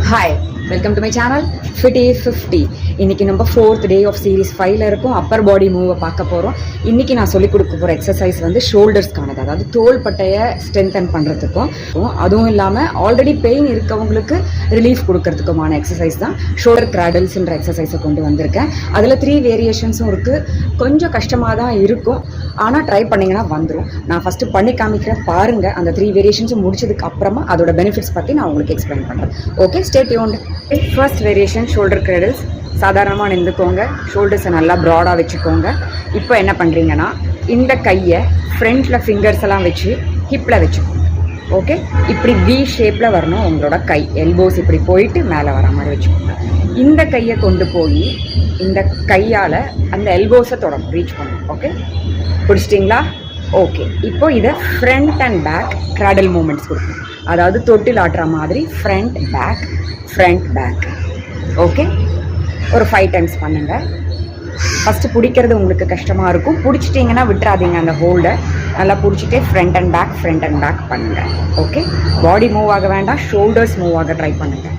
Hi, welcome to my channel Fitty 50. இன்னைக்கு நம்ம 4th day of series 5ல இருக்கும் அப்பர் பாடி move பார்க்க போறோம். இன்னைக்கு நான் சொல்லி கொடுக்க போற எக்ஸசைஸ் வந்து ஷோல்டர்ஸ்க்கானது, அதாவது தோள் பட்டையை ஸ்ட்ரென்தன் பண்றதுக்கும் அதுவும் இல்லாம ஆல்ரெடி பெயின் இருக்கவங்களுக்கு ரிலீஃப் கொடுக்கறதுக்குமான எக்ஸசைஸ் தான் ஷோல்டர் கிராடல்ஸ்ன்ற எக்ஸசைஸை கொண்டு வந்திருக்கேன். அதில் 3 வேரியேஷன்ஸும் இருக்கு. கொஞ்சம் கஷ்டமாக தான் இருக்கும், ஆனால் ட்ரை பண்ணிங்கன்னா வந்துடும். நான் ஃபஸ்ட்டு பண்ணி காமிக்கிறேன், பாருங்கள். அந்த 3 வேரியேஷன்ஸும் முடிச்சதுக்கு அப்புறமா அதோட பெனிஃபிட்ஸ் பற்றி நான் உங்களுக்கு எக்ஸ்பிளைன் பண்ணுறேன். Okay, stay tuned. First variation shoulder cradles. சாதாரணமாக நின்றுக்கோங்க, ஷோல்டர்ஸை நல்லா ப்ராடாக வச்சுக்கோங்க. இப்போ என்ன பண்ணுறீங்கன்னா, இந்த கையை ஃப்ரண்ட்டில் ஃபிங்கர்ஸ் எல்லாம் வச்சு ஹிப்பில் வச்சுக்கோங்க. ஓகே, இப்படி வி ஷேப்பில் வரணும் உங்களோட கை. எல்போஸ் இப்படி போயிட்டு மேலே வர மாதிரி வச்சுக்கோங்க. இந்த கையை கொண்டு போய் இந்த கையால் அந்த எல்போஸை தொடரும், ரீச் பண்ணணும். ஓகே, பிடிச்சிட்டிங்களா? ஓகே, இப்போ இதை front and back cradle movements கொடுக்கணும். அதாவது தொட்டில் ஆட்டுற மாதிரி front back front back. Okay, ஒரு 5 டைம்ஸ் பண்ணுங்கள். ஃபஸ்ட்டு பிடிக்கிறது உங்களுக்கு கஷ்டமாக இருக்கும். பிடிச்சிட்டிங்கன்னா விட்டுறாதீங்க, அந்த ஹோல்டை நல்லா பிடிச்சிட்டே ஃப்ரண்ட் அண்ட் பேக் பண்ணுங்கள். ஓகே, பாடி மூவ் ஆக வேண்டாம், ஷோல்டர்ஸ் மூவ் ஆக ட்ரை பண்ணுங்கள்.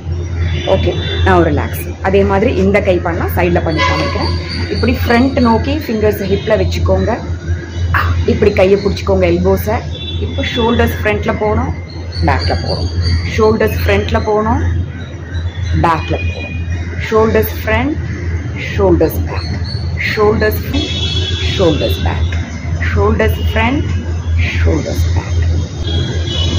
ஓகே, நான் ரிலாக்ஸ். அதே மாதிரி இந்த கை பண்ணலாம், சைடில் பண்ணி காமிக்கிறேன். இப்படி ஃப்ரண்ட் நோக்கி ஃபிங்கர்ஸை ஹிப்பில் வச்சுக்கோங்க. இப்படி கையை பிடிச்சிக்கோங்க எல்போஸை. இப்போ ஷோல்டர்ஸ் ஃப்ரண்ட்டில் போகணும், பேக்கில் போகணும். ஷோல்டர்ஸ் ஃப்ரண்ட்டில் போகணும், பேக்கில் போகணும். Shoulders front, shoulders back, shoulders front, shoulders back, shoulders front, shoulders back.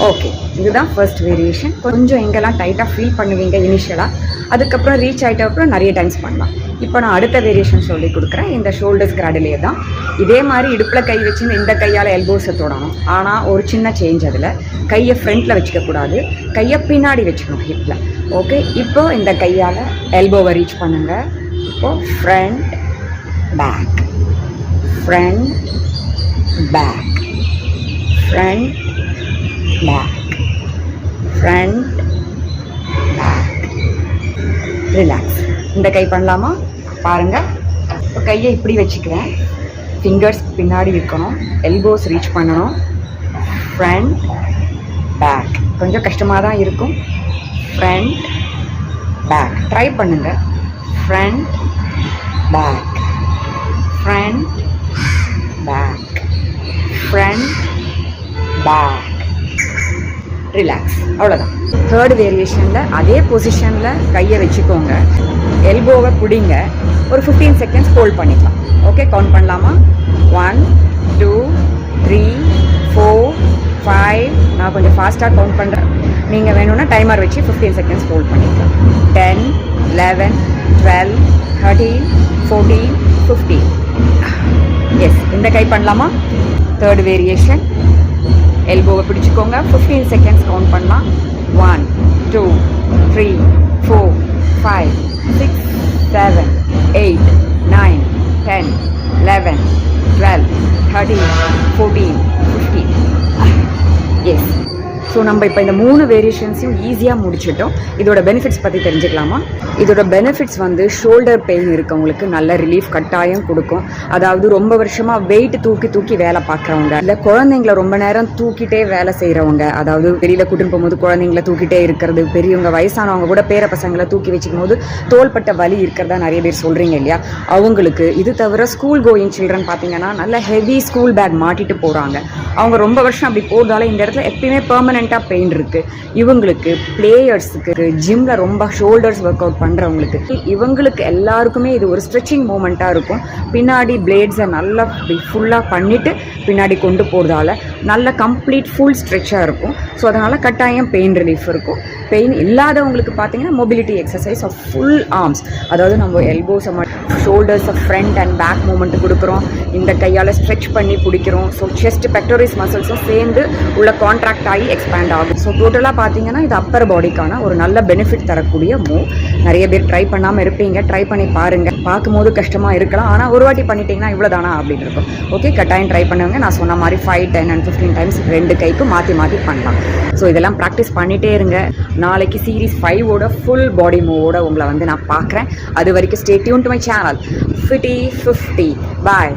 Okay, இதுதான் ஃபர்ஸ்ட் வேரியேஷன். கொஞ்சம் எங்கெல்லாம் டைட்டாக ஃபீல் பண்ணுவீங்க இனிஷியலாக, அதுக்கப்புறம் ரீச் ஆகிட்ட அப்புறம் நிறைய டைம்ஸ் பண்ணலாம். இப்போ நான் அடுத்த வேரியேஷன் சொல்லி கொடுக்குறேன். இந்த ஷோல்டர்ஸ் கிராடலே தான். இதே மாதிரி இடுப்பில் கை வச்சு இந்த கையால் எல்போஸை தொடணும். ஆனால் ஒரு சின்ன சேஞ்ச், அதில் கையை ஃப்ரண்ட்டில் வச்சுக்கக்கூடாது, கையை பின்னாடி வச்சுக்கணும் ஹிப்பில். ஓகே, இப்போ இந்த கையால் எல்போவை ரீச் பண்ணுங்கள். இப்போது front back front back front back front back. Relax. இந்த கை பண்ணலாமா? பாருங்கள். இப்போ கையை இப்படி வச்சுக்கிறேன், ஃபிங்கர்ஸ் பின்னாடி இருக்கணும், எல்போஸ் ரீச் பண்ணணும். Front back. கொஞ்சம் கஷ்டமாக தான் இருக்கும். ஃப்ரண்ட் பேக் ட்ரை பண்ணுங்கள். Front back front back front back. Relax. அவ்வளோதான். தேர்ட் வேரியேஷனில் அதே பொசிஷனில் கையை வச்சுக்கோங்க, எல்போவை பிடிங்க. ஒரு 15 செகண்ட்ஸ் ஹோல்ட் பண்ணிக்கலாம். ஓகே, கவுண்ட் பண்ணலாமா? 1 2 3 4 5. நான் கொஞ்சம் ஃபாஸ்ட்டாக கவுண்ட் பண்ணுறேன், நீங்கள் வேணும்னா டைமர் வச்சு 15 செகண்ட்ஸ் ஹோல்ட் பண்ணிக்கலாம். 10 11 12 13 14 15. எஸ், இந்த கை பண்ணலாமா? Third variation. எல்போவை பிடிச்சிக்கோங்க, 15 செகண்ட்ஸ் கவுண்ட் பண்ணலாம். 1 2 3 4 5 6 7 8 9 10 11 12 13 14 15. எஸ். ஸோ நம்ம இப்போ இந்த 3 வேரியேஷன்ஸையும் ஈஸியாக முடிச்சிட்டோம். இதோட பெனிஃபிட்ஸ் பற்றி தெரிஞ்சுக்கலாமா? இதோட பெனிஃபிட்ஸ் வந்து ஷோல்டர் பெயின் இருக்கவங்களுக்கு நல்ல ரிலீஃப் கட்டாயம் கொடுக்கும். அதாவது ரொம்ப வருஷமாக வெயிட் தூக்கி வேலை பார்க்குறவங்க, இல்லை குழந்தைங்கள ரொம்ப நேரம் தூக்கிட்டே வேலை செய்கிறவங்க, அதாவது வெளியில் கூட்டின்னு போகும்போது குழந்தைங்கள தூக்கிட்டே இருக்கிறது, பெரியவங்க வயசானவங்க கூட பேர பசங்களை தூக்கி வச்சுக்கும் போது தோள்பட்ட வலி இருக்கிறதா நிறைய பேர் சொல்கிறீங்க இல்லையா, அவங்களுக்கு. இது தவிர ஸ்கூல் கோயிங் சில்ட்ரன் பார்த்தீங்கன்னா நல்ல ஹெவி ஸ்கூல் பேக் மாட்டிட்டு போகிறாங்க. அவங்க ரொம்ப வருஷம் அப்படி போகிறதால இந்த இடத்துல எப்பயுமே பெர்மனெண்ட்டாக பெயின் இருக்குது. இவங்களுக்கு, பிளேயர்ஸுக்கு, ஜிம்மில் ரொம்ப ஷோல்டர்ஸ் ஒர்க் அவுட் பண்ணுறவங்களுக்கு, இவங்களுக்கு எல்லாருக்குமே இது ஒரு ஸ்ட்ரெச்சிங் மூமெண்ட்டாக இருக்கும். பின்னாடி பிளேட்ஸை நல்லா ஃபுல்லாக பண்ணிவிட்டு பின்னாடி கொண்டு போகிறதால நல்ல கம்ப்ளீட் ஃபுல் ஸ்ட்ரெச்சாக இருக்கும். ஸோ அதனால் கட்டாயம் பெயின் ரிலீஃப் இருக்கும். பெயின் இல்லாதவங்களுக்கு பார்த்தீங்கன்னா mobility exercise of full arms, அதாவது நம்ம எல்போஸை ஷோல்டர்ஸை ஃப்ரண்ட் அண்ட் பேக் மூமெண்ட் கொடுக்குறோம், இந்த கையால் ஸ்ட்ரெச் பண்ணி பிடிக்கிறோம். ஸோ செஸ்ட் பெக்டோரிஸ் மசில்ஸும் சேர்ந்து உள்ள கான்ட்ராக்ட் ஆகி எக்ஸ்பேண்ட் ஆகும். ஸோ டோட்டலாக பார்த்தீங்கன்னா இது அப்பர் பாடிக்கான ஒரு நல்ல பெனிஃபிட் தரக்கூடிய மூவ். நிறைய பேர் ட்ரை பண்ணாமல் இருப்பீங்க, ட்ரை பண்ணி பாருங்கள். பார்க்கும்போது கஷ்டமாக இருக்கலாம், ஆனால் ஒரு வாட்டி பண்ணிட்டீங்கன்னா இவ்வளோ தானா அப்படின்னு இருக்கும். ஓகே, கட்டாயம் ட்ரை பண்ணுவாங்க. நான் சொன்ன மாதிரி 5 10 and 15 டைம்ஸ் 2 கைக்கும் மாற்றி பண்ணலாம். ஸோ இதெல்லாம் ப்ராக்டிஸ் பண்ணிகிட்டே இருங்க. நாளைக்கு சீரீஸ் 5ஓட ஃபுல் பாடி மூவோட உங்களை வந்து நான் பார்க்குறேன். அது வரைக்கும் stay tune to my channel Fitty 50. Bye.